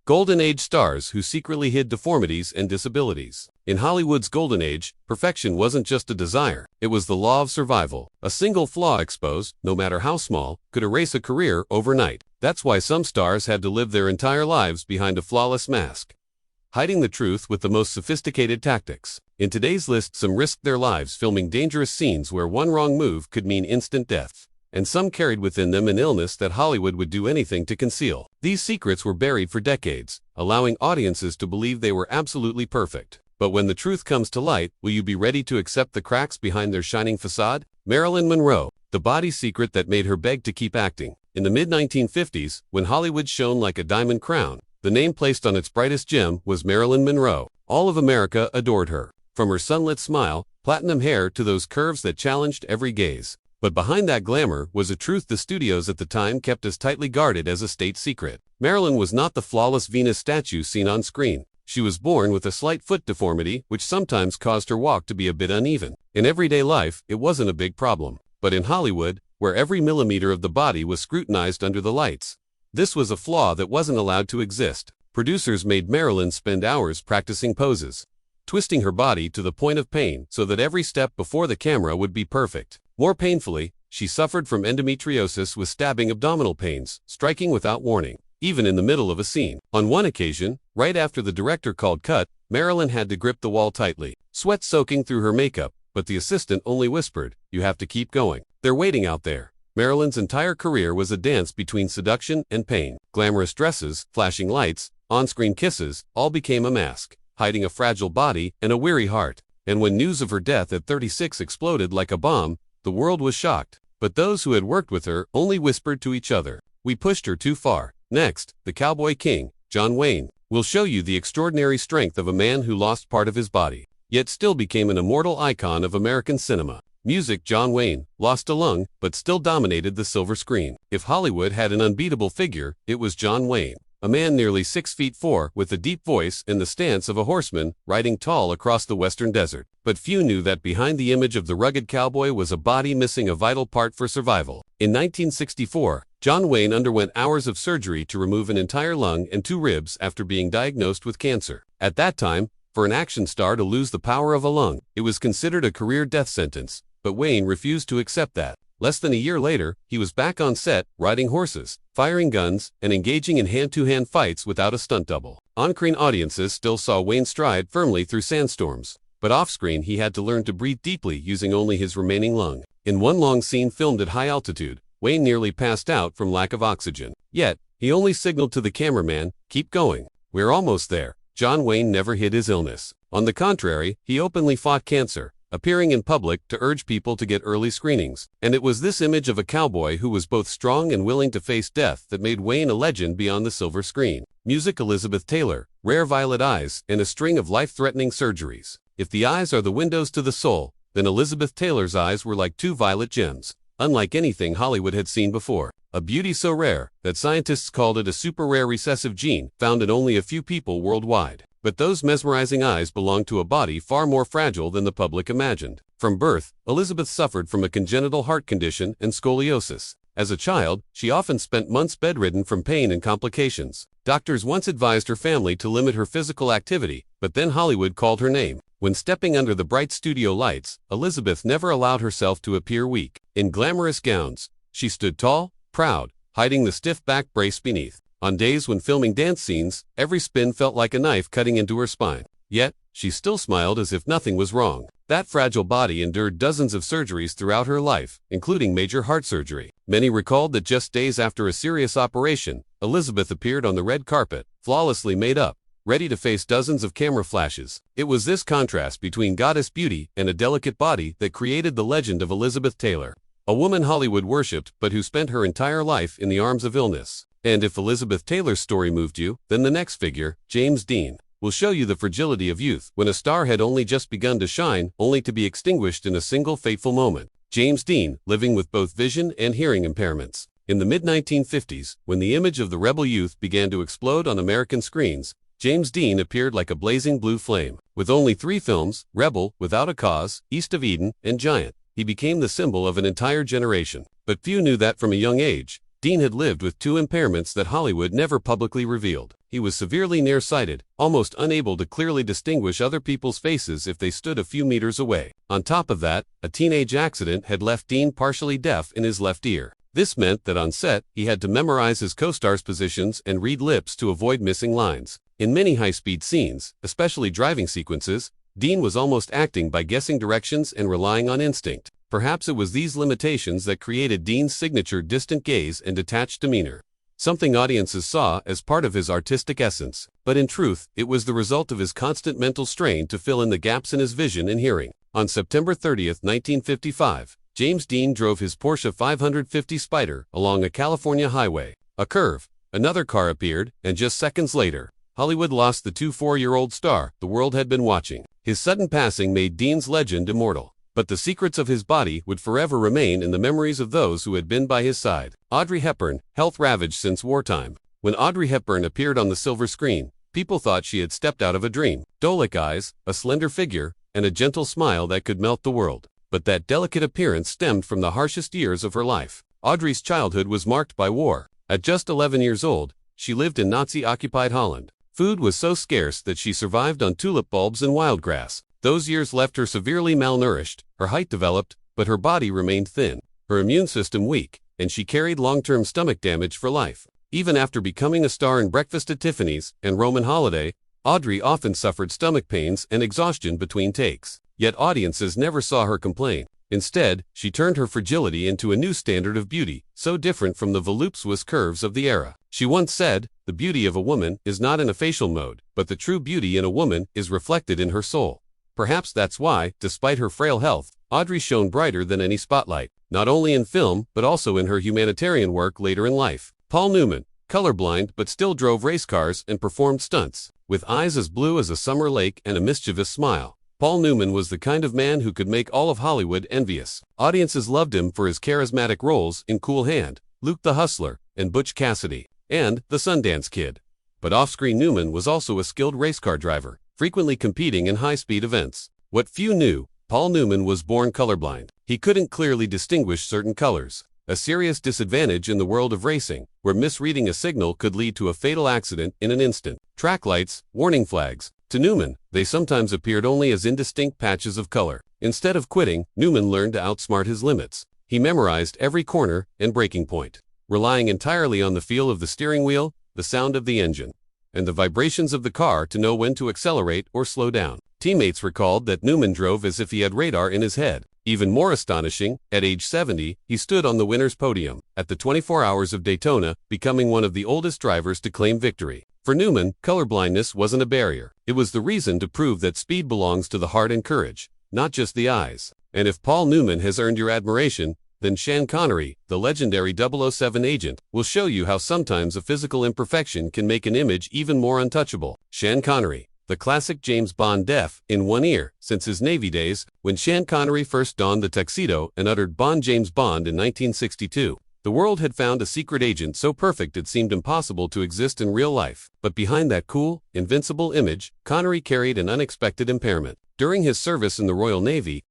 Golden Age stars who secretly hid deformities and disabilities. In Hollywood's golden age, perfection wasn't just a desire, it was the law of survival. A single flaw exposed, no matter how small, could erase a career overnight. That's why some stars had to live their entire lives behind a flawless mask, hiding the truth with the most sophisticated tactics. In today's list, some risked their lives filming dangerous scenes where one wrong move could mean instant death. And some carried within them an illness that Hollywood would do anything to conceal. These secrets were buried for decades, allowing audiences to believe they were absolutely perfect. But when the truth comes to light, will you be ready to accept the cracks behind their shining facade? Marilyn Monroe, the body secret that made her beg to keep acting. In the mid-1950s, when Hollywood shone like a diamond crown, the name placed on its brightest gem was Marilyn Monroe. All of America adored her, from her sunlit smile, platinum hair to those curves that challenged every gaze. But behind that glamour was a truth the studios at the time kept as tightly guarded as a state secret. Marilyn was not the flawless Venus statue seen on screen. She was born with a slight foot deformity, which sometimes caused her walk to be a bit uneven. In everyday life, it wasn't a big problem. But in Hollywood, where every millimeter of the body was scrutinized under the lights, this was a flaw that wasn't allowed to exist. Producers made Marilyn spend hours practicing poses, twisting her body to the point of pain so that every step before the camera would be perfect. More painfully, she suffered from endometriosis with stabbing abdominal pains, striking without warning, even in the middle of a scene. On one occasion, right after the director called cut, Marilyn had to grip the wall tightly, sweat soaking through her makeup, but the assistant only whispered, "You have to keep going. They're waiting out there." Marilyn's entire career was a dance between seduction and pain. Glamorous dresses, flashing lights, on-screen kisses, all became a mask, hiding a fragile body and a weary heart. And when news of her death at 36 exploded like a bomb, the world was shocked, but those who had worked with her only whispered to each other, "We pushed her too far." Next, the cowboy king, John Wayne, will show you the extraordinary strength of a man who lost part of his body, yet still became an immortal icon of American cinema. Music. John Wayne lost a lung, but still dominated the silver screen. If Hollywood had an unbeatable figure, it was John Wayne. A man nearly 6'4", with a deep voice and the stance of a horseman, riding tall across the western desert. But few knew that behind the image of the rugged cowboy was a body missing a vital part for survival. In 1964, John Wayne underwent hours of surgery to remove an entire lung and 2 ribs after being diagnosed with cancer. At that time, for an action star to lose the power of a lung, it was considered a career death sentence. But Wayne refused to accept that. Less than a year later, he was back on set, riding horses, firing guns, and engaging in hand-to-hand fights without a stunt double. On-screen audiences still saw Wayne stride firmly through sandstorms, but off-screen he had to learn to breathe deeply using only his remaining lung. In one long scene filmed at high altitude, Wayne nearly passed out from lack of oxygen. Yet, he only signaled to the cameraman, "Keep going. We're almost there." John Wayne never hid his illness. On the contrary, he openly fought cancer, appearing in public to urge people to get early screenings. And it was this image of a cowboy who was both strong and willing to face death that made Wayne a legend beyond the silver screen. Music. Elizabeth Taylor, rare violet eyes, and a string of life-threatening surgeries. If the eyes are the windows to the soul, then Elizabeth Taylor's eyes were like 2 violet gems, unlike anything Hollywood had seen before. A beauty so rare that scientists called it a super-rare recessive gene, found in only a few people worldwide. But those mesmerizing eyes belonged to a body far more fragile than the public imagined. From birth, Elizabeth suffered from a congenital heart condition and scoliosis. As a child, she often spent months bedridden from pain and complications. Doctors once advised her family to limit her physical activity, but then Hollywood called her name. When stepping under the bright studio lights, Elizabeth never allowed herself to appear weak. In glamorous gowns, she stood tall, proud, hiding the stiff back brace beneath. On days when filming dance scenes, every spin felt like a knife cutting into her spine. Yet, she still smiled as if nothing was wrong. That fragile body endured dozens of surgeries throughout her life, including major heart surgery. Many recalled that just days after a serious operation, Elizabeth appeared on the red carpet, flawlessly made up, ready to face dozens of camera flashes. It was this contrast between goddess beauty and a delicate body that created the legend of Elizabeth Taylor. A woman Hollywood worshipped, but who spent her entire life in the arms of illness. And if Elizabeth Taylor's story moved you, then the next figure, James Dean, will show you the fragility of youth, when a star had only just begun to shine, only to be extinguished in a single fateful moment. James Dean, living with both vision and hearing impairments. In the mid-1950s, when the image of the rebel youth began to explode on American screens, James Dean appeared like a blazing blue flame. With only 3 films, Rebel, Without a Cause, East of Eden, and Giant, he became the symbol of an entire generation. But few knew that from a young age, Dean had lived with two impairments that Hollywood never publicly revealed. He was severely nearsighted, almost unable to clearly distinguish other people's faces if they stood a few meters away. On top of that, a teenage accident had left Dean partially deaf in his left ear. This meant that on set, he had to memorize his co-stars' positions and read lips to avoid missing lines. In many high-speed scenes, especially driving sequences, Dean was almost acting by guessing directions and relying on instinct. Perhaps it was these limitations that created Dean's signature distant gaze and detached demeanor, something audiences saw as part of his artistic essence. But in truth, it was the result of his constant mental strain to fill in the gaps in his vision and hearing. On September 30, 1955, James Dean drove his Porsche 550 Spyder along a California highway. A curve, another car appeared, and just seconds later, Hollywood lost the 24-year-old star the world had been watching. His sudden passing made Dean's legend immortal. But the secrets of his body would forever remain in the memories of those who had been by his side. Audrey Hepburn, health ravaged since wartime. When Audrey Hepburn appeared on the silver screen, people thought she had stepped out of a dream. Doe-like eyes, a slender figure, and a gentle smile that could melt the world. But that delicate appearance stemmed from the harshest years of her life. Audrey's childhood was marked by war. At just 11 years old, she lived in Nazi-occupied Holland. Food was so scarce that she survived on tulip bulbs and wild grass. Those years left her severely malnourished, her height developed, but her body remained thin, her immune system weak, and she carried long-term stomach damage for life. Even after becoming a star in Breakfast at Tiffany's and Roman Holiday, Audrey often suffered stomach pains and exhaustion between takes. Yet audiences never saw her complain. Instead, she turned her fragility into a new standard of beauty, so different from the voluptuous curves of the era. She once said, "The beauty of a woman is not in a facial mode, but the true beauty in a woman is reflected in her soul." Perhaps that's why, despite her frail health, Audrey shone brighter than any spotlight, not only in film but also in her humanitarian work later in life. Paul Newman, colorblind but still drove race cars and performed stunts. With eyes as blue as a summer lake and a mischievous smile, Paul Newman was the kind of man who could make all of Hollywood envious. Audiences loved him for his charismatic roles in Cool Hand, Luke the Hustler, and Butch Cassidy, and The Sundance Kid. But off-screen Newman was also a skilled race car driver, frequently competing in high-speed events. What few knew, Paul Newman was born colorblind. He couldn't clearly distinguish certain colors, a serious disadvantage in the world of racing, where misreading a signal could lead to a fatal accident in an instant. Track lights, warning flags. To Newman, they sometimes appeared only as indistinct patches of color. Instead of quitting, Newman learned to outsmart his limits. He memorized every corner and braking point, relying entirely on the feel of the steering wheel, the sound of the engine, and the vibrations of the car to know when to accelerate or slow down. Teammates recalled that Newman drove as if he had radar in his head. Even more astonishing, at age 70, he stood on the winner's podium at the 24 Hours of Daytona, becoming one of the oldest drivers to claim victory. For Newman, colorblindness wasn't a barrier. It was the reason to prove that speed belongs to the heart and courage, not just the eyes. And if Paul Newman has earned your admiration, then Sean Connery, the legendary 007 agent, will show you how sometimes a physical imperfection can make an image even more untouchable. Sean Connery, the classic James Bond deaf in one ear since his Navy days, when Sean Connery first donned the tuxedo and uttered "Bond James Bond" in 1962. The world had found a secret agent so perfect it seemed impossible to exist in real life. But behind that cool, invincible image, Connery carried an unexpected impairment. During his service in the Royal Navy,